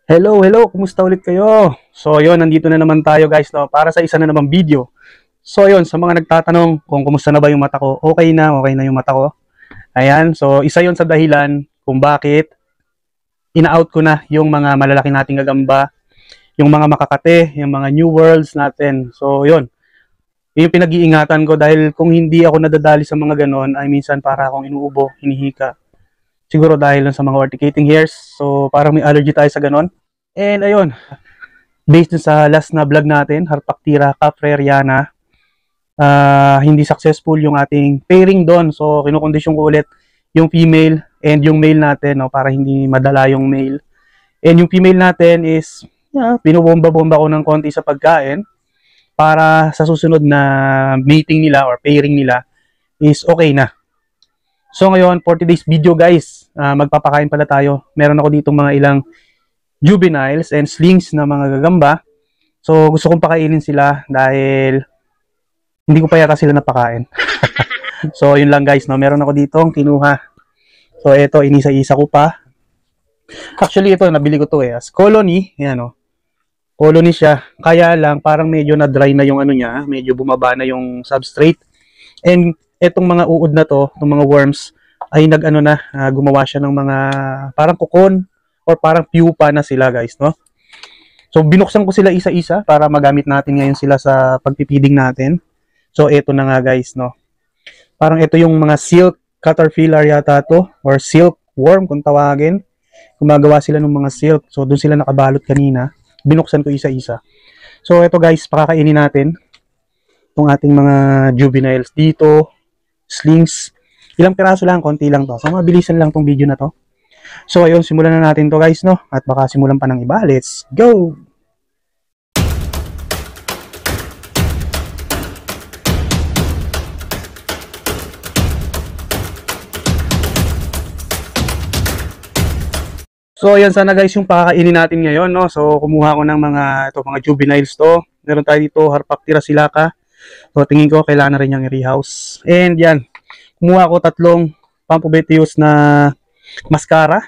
Hello, hello! Kumusta ulit kayo? So, yun, nandito na naman tayo guys, no, para sa isa na namang video. So, yun, sa mga nagtatanong kung kumusta na ba yung mata ko, okay na yung mata ko. Ayan, so isa yun sa dahilan kung bakit ina-out ko na yung mga malalaki nating gagamba, yung mga makakate, yung mga new worlds natin. So, yun yung pinag-iingatan ko dahil kung hindi ako nadadali sa mga ganon, ay minsan para akong inuubo, hinihika. Siguro dahil sa mga urticating hairs, so parang may allergy tayo sa ganon. And ayun, based dun sa last na vlog natin, Harpactira capreriana, hindi successful yung ating pairing doon. So, kinukondisyon ko ulit yung female and yung male natin, no, para hindi madala yung male. And yung female natin is, binubomba-bomba ko ng konti sa pagkain para sa susunod na mating nila or pairing nila is okay na. So, ngayon, 40 days video guys, magpapakain pala tayo. Meron ako dito mga ilang juveniles and slings na mga gagamba. So, gusto kong pakainin sila dahil hindi ko pa yata sila napakain. So, yun lang guys, no? Meron ako dito ang kinuha. So, ito, inisa-isa ko pa. Actually, ito, nabili ko to as colony. Yan, no? Colony siya. Kaya lang, parang medyo na-dry na yung ano niya. Medyo bumaba na yung substrate. And, etong mga uod na to, itong mga worms, ay gumawa siya ng mga parang cocoon or parang pupa na sila guys, no? So, binuksan ko sila isa-isa para magamit natin ngayon sila sa pagpipiding natin. So, eto na nga guys, no? Parang ito yung mga silk caterpillar yata to, or silk worm kung tawagin. Gumagawa sila ng mga silk. So, doon sila nakabalot kanina. Binuksan ko isa-isa. So, eto guys, pakakainin natin itong ating mga juveniles dito, slings. Ilang piraso lang, konti lang to. So, mabilisan lang tong video na to. So, ayun, simulan na natin to guys, no? At baka simulan pa ng iba. Let's go! So, ayan sana guys yung pakakainin natin ngayon, no? So, kumuha ko ng mga juveniles to. Meron tayo dito, Harpactira silica. So, tingin ko, kailangan na rin yung i-rehouse. And yan, kumuha ko tatlong Pampobetius na mascara.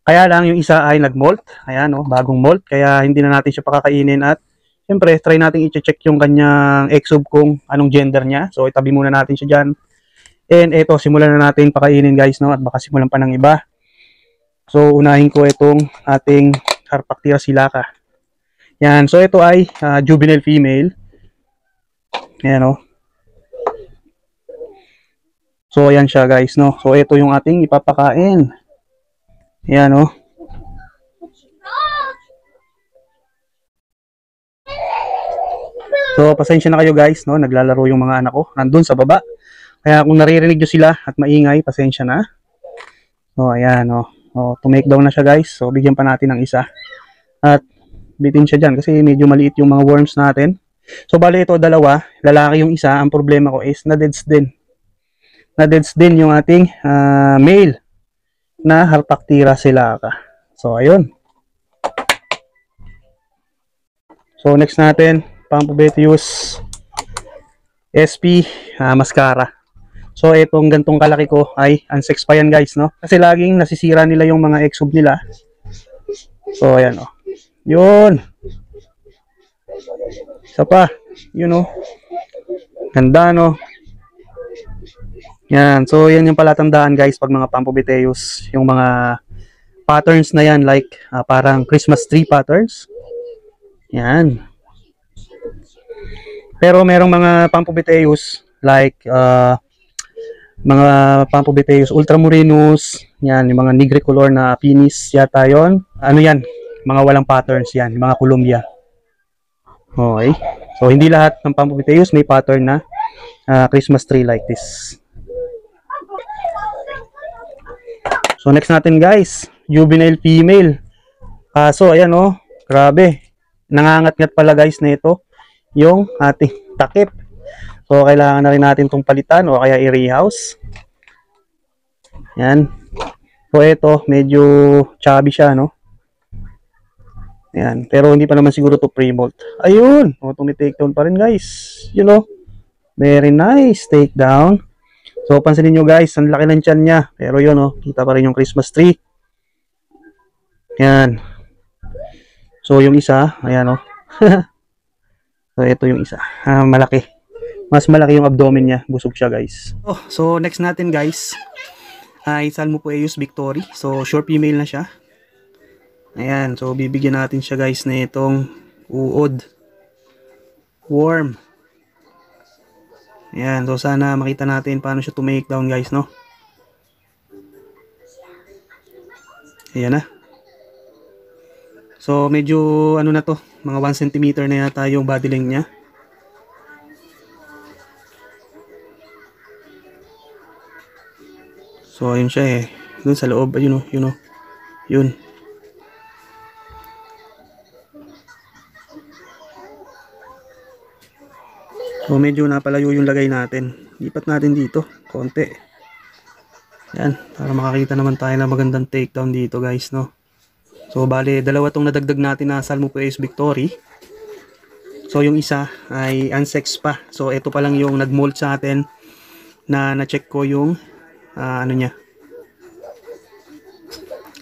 Kaya lang, yung isa ay nag-molt. Ayan, no? Bagong molt. Kaya hindi na natin siya pakakainin. At, siyempre, try natin i-check yung kanyang exub kung anong gender niya. So, itabi muna natin siya dyan. And, eto, simulan na natin pakainin guys, no? At baka simulan pa ng iba. So, unahin ko itong ating Harpactira silica. Yan. So, ito ay juvenile female. Yan, o. So, ayan siya, guys, no? So, ito yung ating ipapakain. Yan, o. So, pasensya na kayo, guys, no? Naglalaro yung mga anak ko. Nandun sa baba. Kaya kung naririnig nyo sila at maingay, pasensya na. So, ayan, o. So, to make down na siya guys. So, bigyan pa natin ng isa. At, bitin siya dyan kasi medyo maliit yung mga worms natin. So, bali ito, dalawa. Lalaki yung isa. Ang problema ko is, na-deads din. Na-deads din yung ating male na Harpactira silica. So, ayun. So, next natin, Pampobetius SP mascara. So, itong gantong kalaki ko ay unsex pa yan guys, no? Kasi laging nasisira nila yung mga exub nila. So, ayan, o. Yun. Isa pa. Yun, o. Ganda, no? Yan. So, yan yung palatandaan guys pag mga Pampobetius. Yung mga patterns na yan, like parang Christmas tree patterns. Yan. Pero merong mga Pampobetius like mga Pampobetius ultramurinus, yan, yung mga nigricolor na penis yata yun. Ano yan? Mga walang patterns yan, yung mga Columbia. Okay. So, hindi lahat ng Pampobetius may pattern na Christmas tree like this. So, next natin guys, juvenile female. So, ayan o, grabe. Nangangat-ngat pala guys na ito yung ating takip. So, kailangan na rin natin itong palitan o kaya i-rehouse. Yan. So, ito, medyo chubby siya, no? Yan. Pero hindi pa naman siguro to pre-molt. Ayun! O, tumi-takedown pa rin, guys. You know? Very nice takedown. So, pansinin nyo, guys, ang laki ng tiyan niya. Pero yun, oh, kita pa rin yung Christmas tree. Yan. So yung isa, ayan oh. So ito yung isa. Malaki. Mas malaki yung abdomen niya. Busog siya guys. Oh, so next natin guys ay Salmopoeus victori. So short female na siya. Ayan. So bibigyan natin siya guys na itong uod. Worm. Ayan. So sana makita natin paano siya to-make down guys, no? Ayan na. So medyo ano na to. Mga 1 cm na yata yung body length niya. So ayun siya eh. Doon sa loob, ayun oh, yun oh. Yun. So medyo napalayo yung lagay natin. Lipat natin dito, konti. Yan, para makakita naman tayo na magandang takedown dito guys, no. So bale, dalawa tong nadagdag natin na Salmopoeus victori. So yung isa ay unsex pa. So ito pa lang yung nagmold sa atin na na-check ko yung ano niya.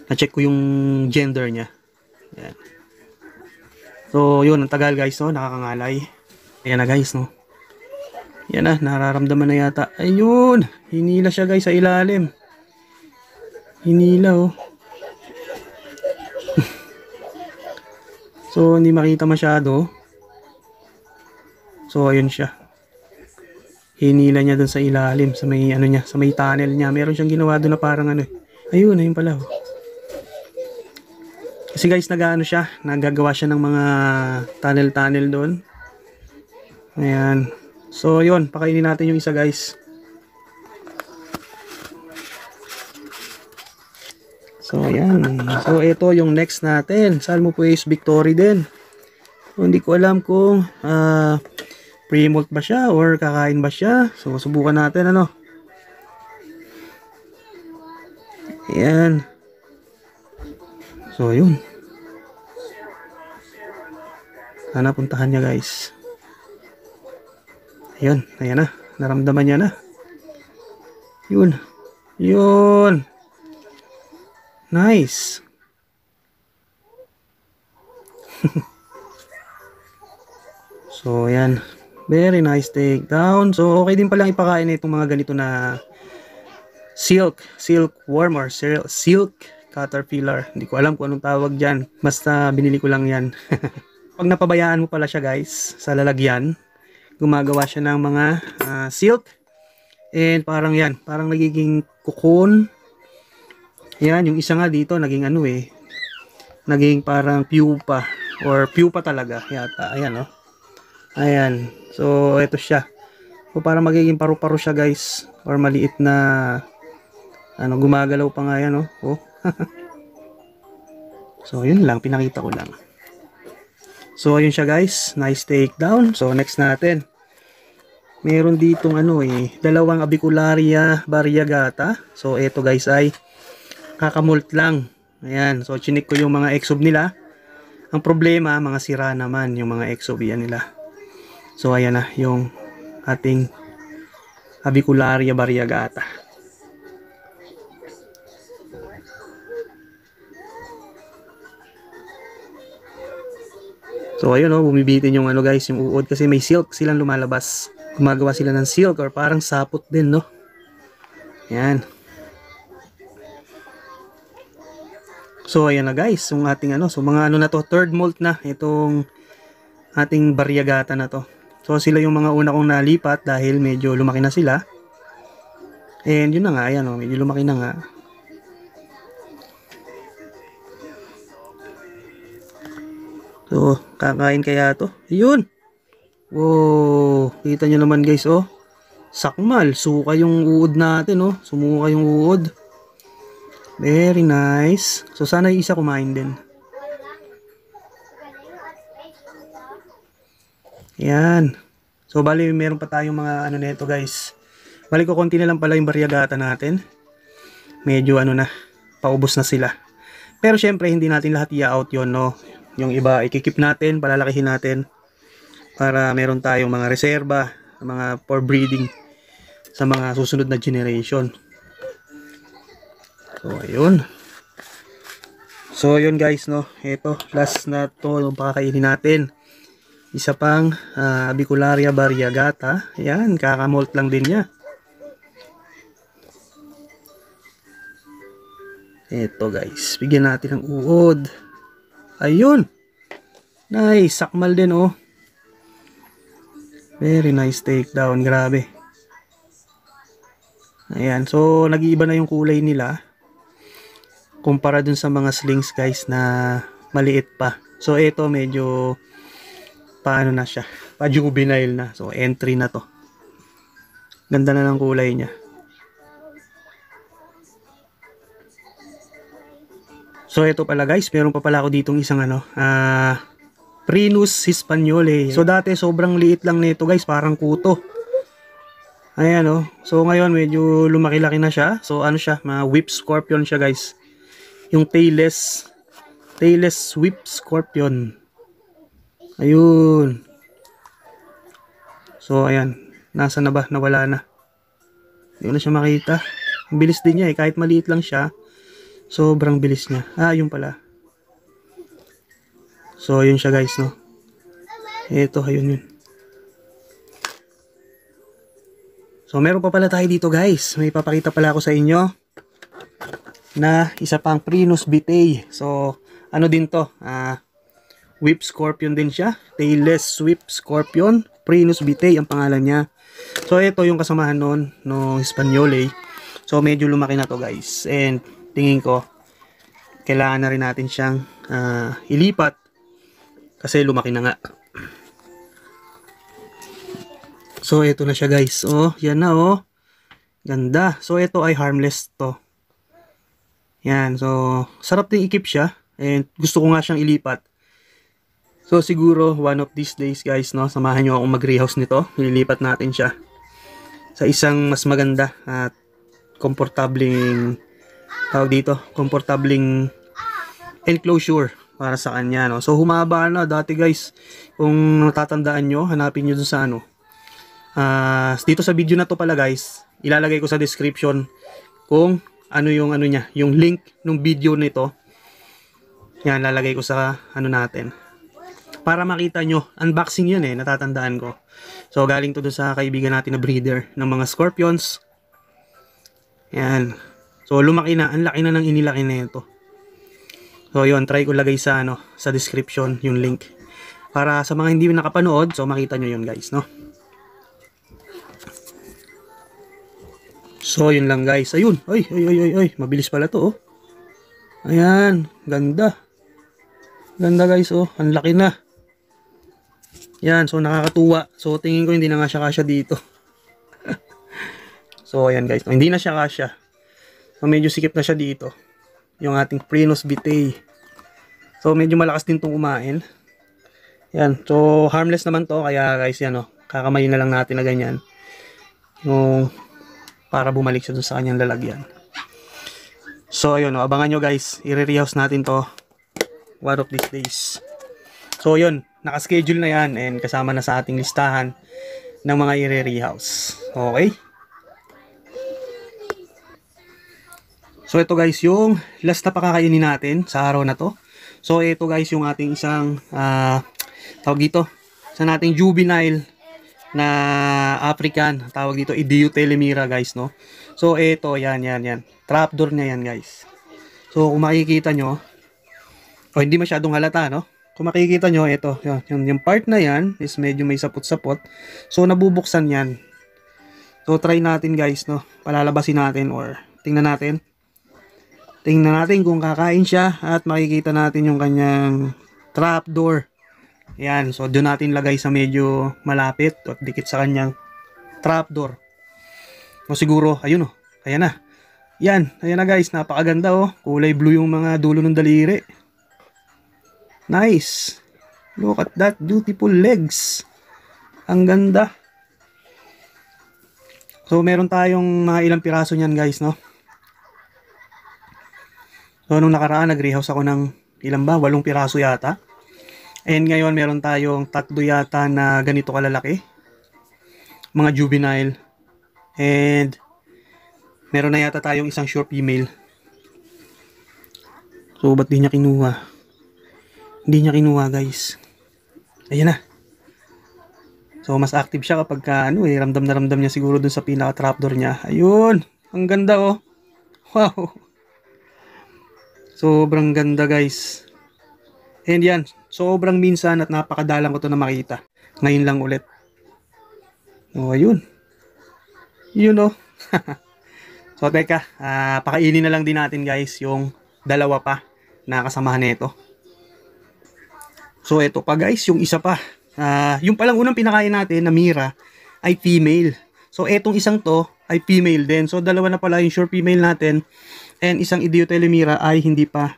Na-check ko yung gender niya. Yan. So yun, ang tagal guys, no, nakakangalay. Ayan na guys, no. Yan na, nararamdaman na yata. Ayun, hinila siya guys sa ilalim. Hinila oh. So hindi makita masyado. So ayun siya. Hinila niya dun sa ilalim, sa may ano niya, sa may tunnel niya. Meron siyang ginawa doon na parang ano eh. Ayun, ayun pala oh. Kasi guys, nag-ano siya, nagagawa siya ng mga tunnel doon. Ayan. So yun, pakainin natin yung isa guys. So ayan. So ito yung next natin, Salmopoeus victori din. So, hindi ko alam kung pre-molt ba siya or kakain ba siya. So subukan natin ano. Ayan. So yun. Sana puntahan niya guys. Ayun, ayan na. Naramdaman niya na. Yun. Yun. Nice. So, ayan. Very nice takedown. So, okay din palang ipakain itong mga ganito na silkworm or silk caterpillar. Hindi ko alam kung anong tawag dyan. Basta binili ko lang yan. Pag napabayaan mo pala siya guys, sa lalagyan, gumagawa siya ng mga silk. And parang yan, parang nagiging cocoon. Yan, yung isa nga dito, naging ano eh. Naging parang pupa. Or pupa talaga, yata. Ayan oh. Ayan. So, ito siya. So, parang magiging paru-paro siya guys. Or maliit na ano, gumagalaw pa nga yan oh. Oh. So, yun lang. Pinakita ko lang. So, ayun siya guys. Nice takedown. So, next natin. Meron ditong ano eh. Dalawang Avicularia variegata. So, ito guys ay kakamult lang. Ayan. So, chinik ko yung mga exob nila. Ang problema, mga sira naman yung mga exob yan nila. So, ayan na yung ating Avicularia variegata. So, ayun o, bumibitin yung ano guys, yung uod kasi may silk silang lumalabas. Gumagawa sila ng silk or parang sapot din, no? Ayan. So, ayan na guys, yung ating ano, so mga ano na to, third molt na itong ating variegata na to. So, sila yung mga una kong nalipat dahil medyo lumaki na sila. And yun na nga, ayan o, medyo lumaki na nga. So, kakain kaya to? Yun! Wow! Kita nyo naman guys, oh. Sakmal, suka yung uod natin, oh. Sumuka yung uod. Very nice. So, sana yung isa kumain din. Yan. So, bali, meron pa tayong mga ano nito guys. Bali ko, konti na lang pala yung variegata natin. Medyo ano na, paubos na sila. Pero syempre, hindi natin lahat i-out yun, no? Yung iba, ikikip natin, palalakihin natin. Para meron tayong mga reserba, mga for breeding sa mga susunod na generation. So, ayun. So yun guys, no, ito last na to yung pakakainin natin. Isa pang Avicularia variegata. Ayan, kakamolt lang din niya. Ito guys, bigyan natin ng uod. Ayun, nice, sakmal din oh. Very nice takedown, grabe. Ayan, so nag-iiba na yung kulay nila kumpara dun sa mga slings guys na maliit pa. So ito medyo paano na siya, pa juvenile na. So entry na to. Ganda na ng kulay niya. So ito pala guys, meron pa pala ako ditong isang Prunus Hispaniole. So dati sobrang liit lang nito guys, parang kuto. Ayan oh. So ngayon medyo lumaki-laki na siya. So ano siya, whip scorpion siya guys. Yung tailless whip scorpion. Ayun. So ayan, nasa na ba? Nawala na. Hindi ko na siya makita. Ang bilis din niya eh, kahit maliit lang siya. Sobrang bilis niya. Yun pala. So yun siya guys, no. Ito, ayun yun. So meron pa pala tayo dito guys. May papakita pala ako sa inyo na isa pang Prunus vitae. So ano din to? Whip scorpion din siya. Tailless whip scorpion. Prunus vitae ang pangalan niya. So ito yung kasamahan nun no Hispaniole. So medyo lumaki na to guys. And tingin ko kailangan na rin natin siyang ilipat kasi lumaki na nga. So ito na siya guys. Oh, yan na oh. Ganda. So ito ay harmless to. Yan. So sarap din i-keep siya. And gusto ko nga siyang ilipat. So siguro one of these days guys, no, samahan nyo akong mag-rehouse nito. Ililipat natin siya sa isang mas maganda at komportabling komportabling enclosure para sa kanya, no. So humaba na dati guys. Kung natatandaan nyo, hanapin nyo dun sa dito sa video na to pala guys, ilalagay ko sa description kung ano yung niya, yung link ng video nito. Yan, lalagay ko sa natin. Para makita nyo, unboxing yun eh, natatandaan ko. So galing to dun sa kaibigan natin na breeder ng mga scorpions. Yan. So lumaki na, ang laki na ng inilaki na ito. So yun, try ko lagay sa sa description yung link. Para sa mga hindi nakapanood, so makita nyo yun guys, no. So yun lang guys. Ayun. Ay, mabilis pala to oh. Ayan, ganda. Ganda guys oh, ang laki na. Yan, so nakakatuwa. So tingin ko hindi na nga siya kasya dito. So ayan guys, hindi na siya kasya. So medyo sikip na siya dito. Yung ating Prunus vitae. So medyo malakas din tong kumain. Yan, so harmless naman to. Kaya guys yan oh, kakamayin na lang natin na ganyan. Yung para bumalik siya dun sa kanyang lalagyan. So ayun, abangan nyo guys, i-rehouse natin to one of these days. So yun, nakaschedule na yan and kasama na sa ating listahan ng mga i-rehouse. Okay? So ito guys, yung last na pakakainin natin sa araw na to. So ito guys, yung ating isang tawag dito, sa nating juvenile na African, tawag dito Idiotelemira guys, no. So ito, yan. Trapdoor niya yan guys. So kung makikita nyo, hindi masyadong halata, no. Kung makikita nyo, ito, yung part na yan is medyo may sapot-sapot. So nabubuksan yan. So try natin guys, no. Palalabasin natin or tingnan natin. Tingnan natin kung kakain siya at makikita natin yung kanyang trapdoor. Yan, so doon natin lagay sa medyo malapit at dikit sa kanyang trapdoor. O siguro, ayun oh, ayan na. Yan, ayan na guys, napakaganda oh. Kulay blue yung mga dulo ng daliri. Nice. Look at that beautiful legs. Ang ganda. So meron tayong mga ilang piraso niyan guys, no. So nung nakaraan nag-rehouse ako ng ilan ba? 8 piraso yata. And ngayon meron tayong 3 yata na ganito kalalaki. Mga juvenile. And meron na yata tayong isang short female. So, ba't di niya kinuha? Hindi niya kinuha, guys. Ayan na. So, mas active siya kapag ramdam na ramdam niya siguro dun sa pinaka-trapdoor niya. Ayun. Ang ganda, oh. Wow. Sobrang ganda, guys. And yan. Sobrang minsan at napakadalang ko to na makita. Ngayon lang ulit. Oh, ayun. Yun, oh. So, teka. Pakainin na lang din natin, guys, yung dalawa pa na kasamahan nito. So, ito pa, guys. Yung isa pa. Yung palang unang pinakain natin na Mira ay female. So, etong isang to ay female din. So, dalawa na pala yung sure female natin. And isang Idiotelemira ay hindi pa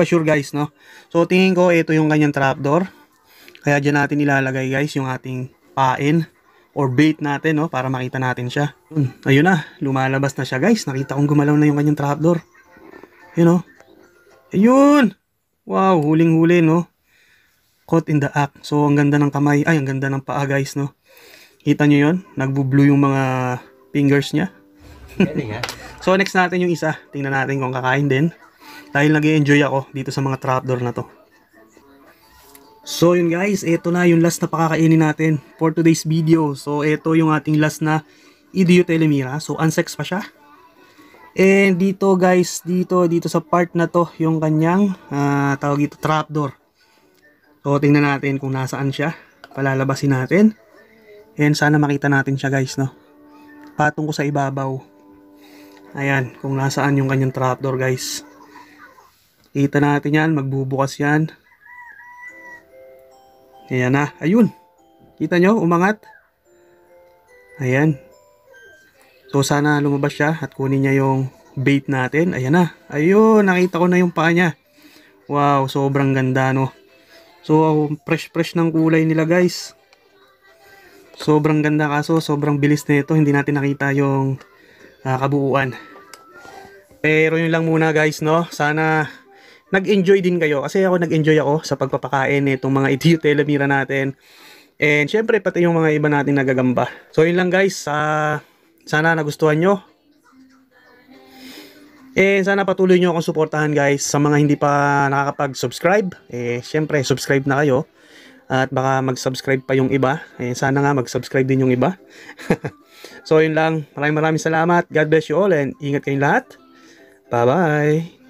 sure, guys, no? So, tingin ko ito yung kanyang trapdoor. Kaya dyan natin ilalagay, guys, yung ating pain or bait natin, no? Para makita natin siya. Ayun na, lumalabas na siya, guys. Nakita kong gumalaw na yung kanyang trapdoor. Yun, no? Ayun! Wow, huling-huli, no? Caught in the act. So, ang ganda ng kamay. Ay, ang ganda ng paa, guys, no? Kita nyo yun? Nagbo-blue yung mga fingers niya. So, next natin yung isa. Tingnan natin kung kakain din. Dahil nag-i-enjoy ako dito sa mga trapdoor na to. So, yun guys. Ito na yung last na pakakainin natin for today's video. So, ito yung ating last na Idiotelemira. So, unsex pa siya. And dito guys, dito sa part na to, yung kanyang tawag dito, trapdoor. So, tingnan natin kung nasaan siya. Palalabasin natin. And sana makita natin siya, guys, no? Patong ko sa ibabaw. Ayan, kung nasaan yung kanyang trapdoor, guys. Kita natin yan, magbubukas yan. Ayan na, ayun. Kita nyo, umangat. Ayan. So, sana lumabas siya at kunin niya yung bait natin. Ayan na, ayun, nakita ko na yung paa niya. Wow, sobrang ganda, no? So, fresh ng kulay nila, guys. Sobrang ganda, kaso sobrang bilis nito. Hindi natin nakita yung kabuuan. Pero yun lang muna, guys, no? Sana nag-enjoy din kayo. Kasi ako nag-enjoy ako sa pagpapakain nitong mga Idiotelemira natin. And syempre, pati yung mga iba natin nagagamba. So yun lang, guys. Sana nagustuhan nyo. Sana patuloy nyo akong suportahan, guys. Sa mga hindi pa nakakapag-subscribe, syempre, subscribe na kayo. At baka mag-subscribe pa yung iba. Sana nga mag-subscribe din yung iba. So yun lang. Maraming salamat. God bless you all and ingat kayong lahat. Bye-bye.